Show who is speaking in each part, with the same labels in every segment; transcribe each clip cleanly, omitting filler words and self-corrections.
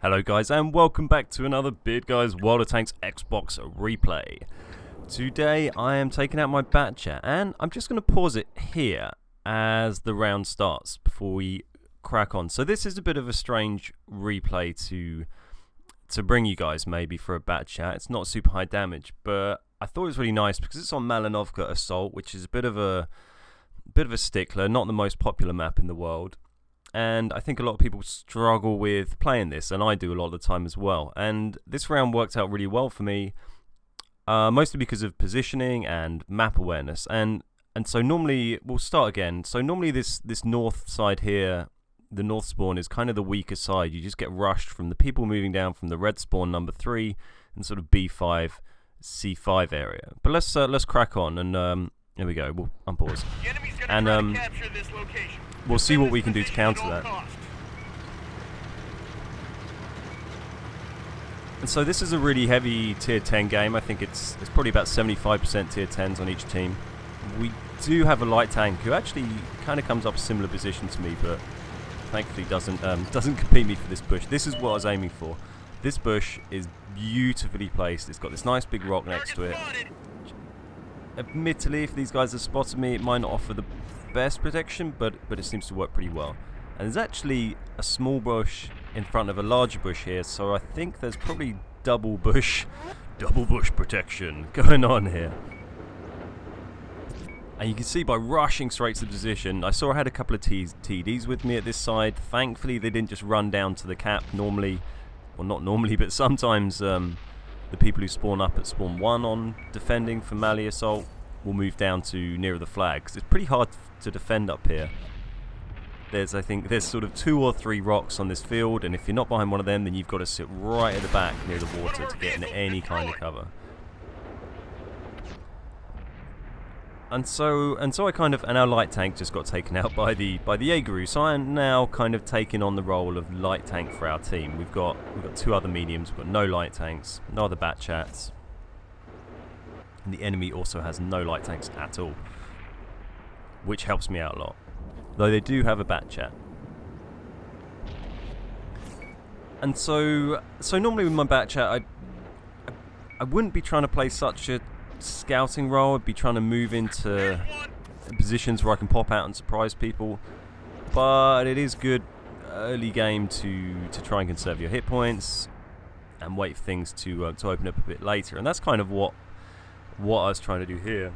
Speaker 1: Hello guys and welcome back to another Beard Guys WoT Xbox replay. Today I am taking out my Batchat and I'm just going to pause it here as the round starts before we crack on. So this is a bit of a strange replay to bring you guys maybe for a Batchat. It's not super high damage, but I thought it was really nice because it's on Malinovka Assault, which is a bit of a stickler, not the most popular map in the world. And I think a lot of people struggle with playing this, and I do a lot of the time as well. And this round worked out really well for me, mostly because of positioning and map awareness. And so normally, we'll start again. So normally this north side here, the north spawn, is kind of the weaker side. You just get rushed from the people moving down from the red spawn number 3 and sort of B5, C5 area. But let's crack on, and here we go. We'll unpause. And we'll see what we can do to counter that. And so this is a really heavy tier 10 game. I think it's probably about 75% tier 10s on each team. We do have a light tank who actually kind of comes up a similar position to me, but thankfully doesn't compete me for this bush. This is what I was aiming for. This bush is beautifully placed. It's got this nice big rock next to it. Admittedly, if these guys have spotted me, it might not offer the best protection, but it seems to work pretty well. And there's actually a small bush in front of a larger bush here, so I think there's probably double bush protection going on here. And you can see by rushing straight to the position, I saw I had a couple of TDs with me at this side. Thankfully, they didn't just run down to the cap. Normally, well, not normally, but sometimes the people who spawn up at spawn 1 on defending for Mali Assault will move down to nearer the flag, because it's pretty hard to defend up here. I think there's sort of 2 or 3 rocks on this field, and if you're not behind one of them, then you've got to sit right at the back near the water to get in any kind of cover. And so I kind of, and our light tank just got taken out by the Jaegeru, so I am now kind of taking on the role of light tank for our team. We've got 2 other mediums, we've got no light tanks, no other Batchats. And the enemy also has no light tanks at all, which helps me out a lot. Though they do have a Batchat. And so normally with my Batchat, I wouldn't be trying to play such a scouting role. I'd be trying to move into positions where I can pop out and surprise people. But it is good early game to try and conserve your hit points and wait for things to open up a bit later. And that's kind of what I was trying to do here.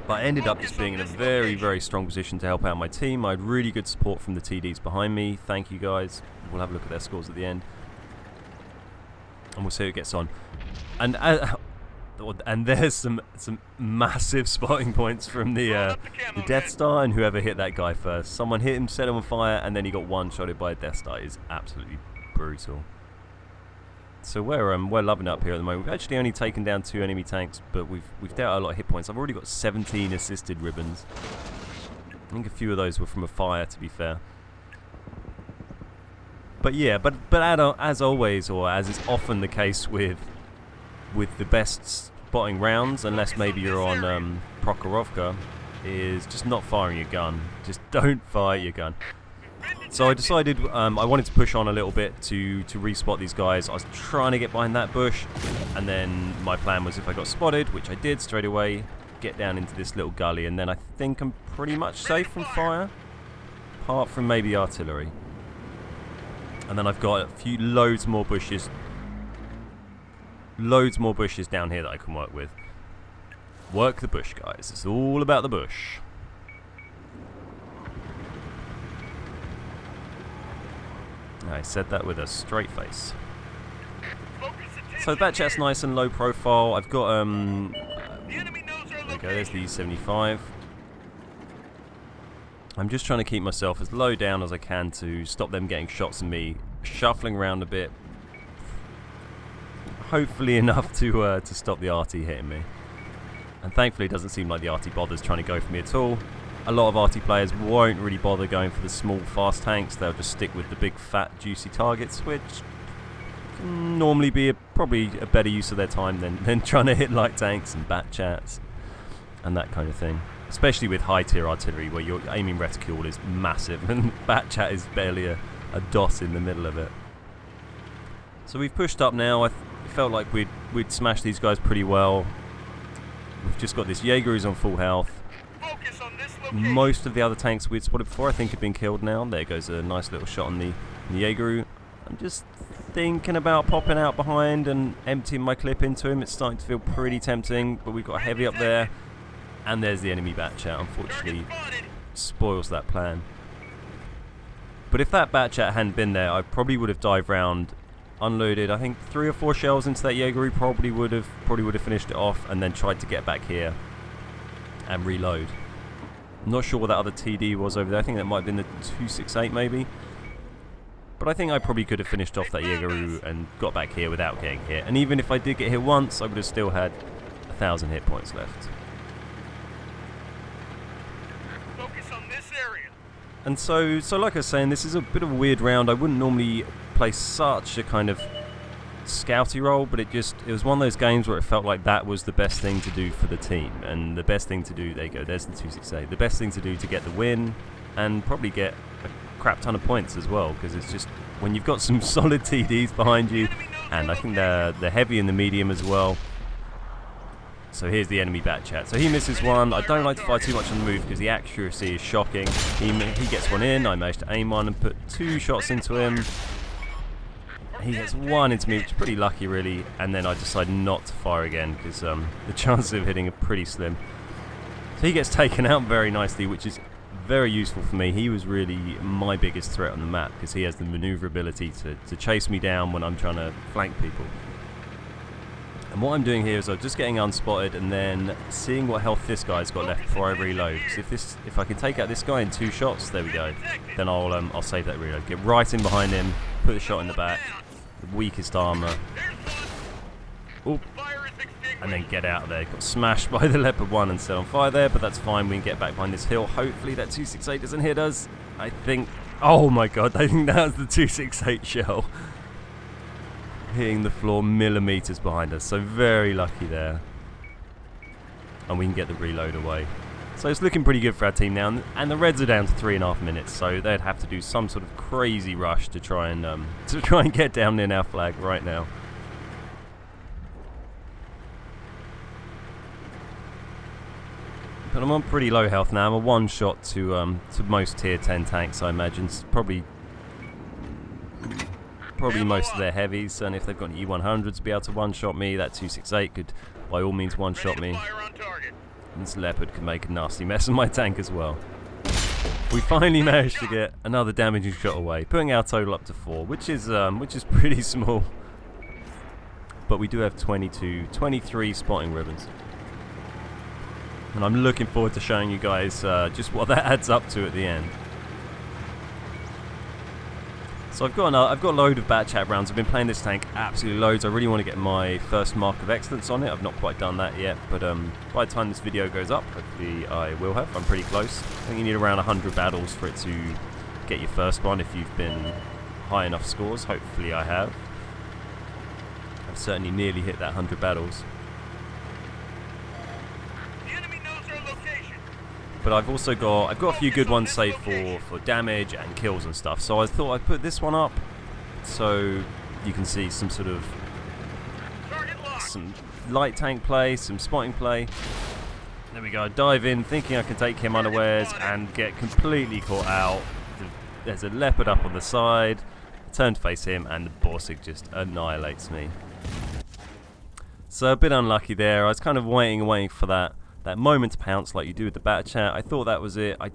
Speaker 1: But I ended up just being in a very, very strong position to help out my team. I had really good support from the TDs behind me. Thank you guys. We'll have a look at their scores at the end. And we'll see who gets on. And there's some massive spotting points from the Death Star and whoever hit that guy first. Someone hit him, set him on fire, and then he got one-shotted by a Death Star. It's absolutely brutal. So we're loving it up here at the moment. We've actually only taken down 2 enemy tanks, but we've dealt out a lot of hit points. I've already got 17 assisted ribbons. I think a few of those were from a fire, to be fair. But yeah, but as always, or as is often the case with the best spotting rounds, unless maybe you're on Prokhorovka, is just not firing your gun. Just don't fire your gun. So I decided I wanted to push on a little bit to respot these guys. I was trying to get behind that bush, and then my plan was if I got spotted, which I did straight away, get down into this little gully, and then I think I'm pretty much safe from fire, apart from maybe artillery. And then I've got loads more bushes down here that I can work with. Work the bush, guys. It's all about the bush. I said that with a straight face. So Batchat's nice and low profile. I've got there we go, there's the E75. I'm just trying to keep myself as low down as I can to stop them getting shots at me, shuffling around a bit. Hopefully enough to stop the RT hitting me. And thankfully it doesn't seem like the RT bothers trying to go for me at all. A lot of RT players won't really bother going for the small fast tanks. They'll just stick with the big fat juicy targets, which can normally be probably a better use of their time than trying to hit light tanks and Batchats and that kind of thing. especially with high tier artillery where your aiming reticule is massive and Batchat is barely a dot in the middle of it. So we've pushed up now. I felt like we'd smashed these guys pretty well. We've just got this Jaeger who's on full health.
Speaker 2: Focus on this location.
Speaker 1: Most of the other tanks we'd spotted before I think have been killed now. There goes a nice little shot on the Jaeger. I'm just thinking about popping out behind and emptying my clip into him. It's starting to feel pretty tempting, but we've got a heavy up there. And there's the enemy Batchat, unfortunately. Spoils that plan. But if that Batchat hadn't been there, I probably would have dived round, unloaded, I think 3 or 4 shells into that Jaeger. Probably would have finished it off, and then tried to get back here and reload. I'm not sure what that other TD was over there. I think that might have been the 268 maybe. But I think I probably could have finished off that Jaeger and got back here without getting hit. And even if I did get hit once, I would have still had 1,000 hit points left.
Speaker 2: Focus on this area.
Speaker 1: And so like I was saying, this is a bit of a weird round. I wouldn't normally play such a kind of scouty role, but it was one of those games where it felt like that was the best thing to do for the team. And the best thing to do, there you go, there's the 268. The best thing to do to get the win and probably get a crap ton of points as well, because it's just when you've got some solid TDs behind you, and I think they're heavy and the medium as well. So here's the enemy Batchat. So he misses one. I don't like to fire too much on the move because the accuracy is shocking. He gets one in. I managed to aim one and put 2 shots into him. He gets one into me, which is pretty lucky really, and then I decide not to fire again because the chances of hitting are pretty slim. So he gets taken out very nicely, which is very useful for me. He was really my biggest threat on the map because he has the maneuverability to chase me down when I'm trying to flank people. And what I'm doing here is I'm just getting unspotted and then seeing what health this guy's got left before I reload. Because if I can take out this guy in 2 shots, there we go, then I'll save that reload. Get right in behind him, put a shot in the back, the weakest armor. Oop. And then get out of there. Got smashed by the Leopard 1 and set on fire there, but that's fine. We can get back behind this hill. Hopefully that 268 doesn't hit us. I think... Oh my god, I think that was the 268 shell. Hitting the floor millimeters behind us. So very lucky there. And we can get the reload away. So it's looking pretty good for our team now. And the Reds are down to 3.5 minutes. So they'd have to do some sort of crazy rush to try and get down in our flag right now. But I'm on pretty low health now. I'm a 1 shot to most tier 10 tanks, I imagine. It's probably most of their heavies, and if they've got E100s be able to 1-shot me, that 268 could by all means 1-shot me. And this Leopard can make a nasty mess of my tank as well. We finally managed to get another damaging shot away, putting our total up to 4, which is pretty small. But we do have 23 spotting ribbons. And I'm looking forward to showing you guys just what that adds up to at the end. So I've got a load of Batchat rounds. I've been playing this tank absolutely loads. I really want to get my first mark of excellence on it. I've not quite done that yet, but by the time this video goes up, hopefully I will have. I'm pretty close. I think you need around 100 battles for it to get your first one if you've been high enough scores. Hopefully I have. I've certainly nearly hit that 100 battles. But I've also got a few good ones saved for damage and kills and stuff. So I thought I'd put this one up so you can see some sort of some light tank play, some spotting play. There we go. I dive in thinking I can take him unawares and get completely caught out. There's a Leopard up on the side. I turn to face him and the Borsig just annihilates me. So a bit unlucky there. I was kind of waiting for that moment to pounce like you do with the Batchat. I thought that was it. I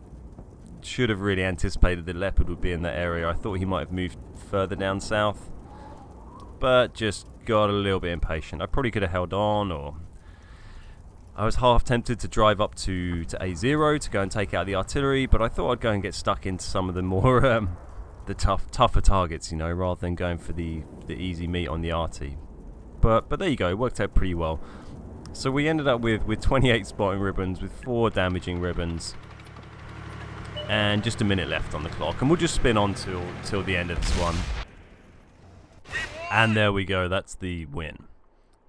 Speaker 1: should have really anticipated the Leopard would be in that area. I thought he might have moved further down south, but just got a little bit impatient. I probably could have held on, or I was half tempted to drive up to A0 to go and take out the artillery, but I thought I'd go and get stuck into some of the more the tougher targets, you know, rather than going for the easy meat on the RT. But there you go, it worked out pretty well. So we ended up with 28 spotting ribbons, with 4 damaging ribbons, and just a minute left on the clock. And we'll just spin on till the end of this one. And there we go, that's the win.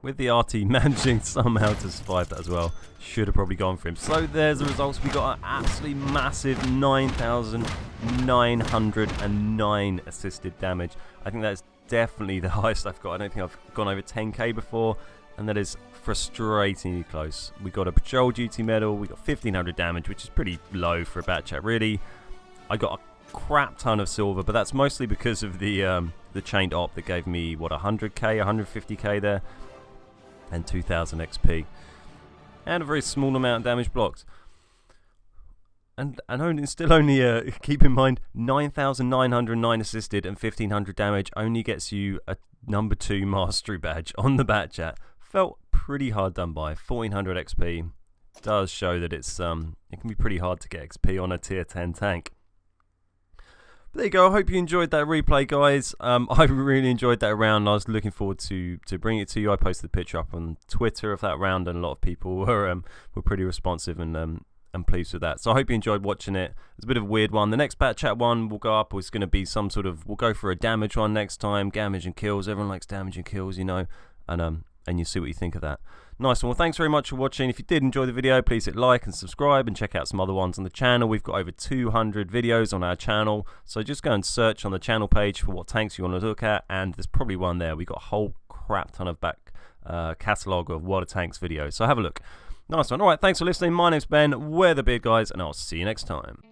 Speaker 1: with the RT managing somehow to survive that as well. Should have probably gone for him. So there's the results. We got an absolutely massive 9,909 assisted damage. I think that's definitely the highest I've got. I don't think I've gone over 10k before, and that is frustratingly close. We got a patrol duty medal. We got 1,500 damage, which is pretty low for a Batchat, really. I got a crap ton of silver, but that's mostly because of the chained op that gave me what, 100k, 150k there, and 2,000 XP, and a very small amount of damage blocked. And still only keep in mind 9,909 assisted and 1,500 damage only gets you a number 2 mastery badge on the Batchat. Felt pretty hard done by. 1,400 XP does show that it's it can be pretty hard to get XP on a tier 10 tank. But there you go. I hope you enjoyed that replay, guys. I really enjoyed that round. I was looking forward to bringing it to you. I posted the picture up on Twitter of that round, and a lot of people were pretty responsive and pleased with that. So I hope you enjoyed watching it. It's a bit of a weird one. The next Batchat one will go up. It's going to be some sort of. We'll go for a damage one next time. Damage and kills. Everyone likes damage and kills, you know. And you see what you think of that. Nice one. Well, thanks very much for watching. If you did enjoy the video, please hit like and subscribe and check out some other ones on the channel. We've got over 200 videos on our channel, so just go and search on the channel page for what tanks you want to look at, and there's probably one there. We've got a whole crap ton of back catalogue of WoT Tanks videos, so have a look. Nice one. Alright, thanks for listening. My name's Ben. We're the Beard Guys, and I'll see you next time.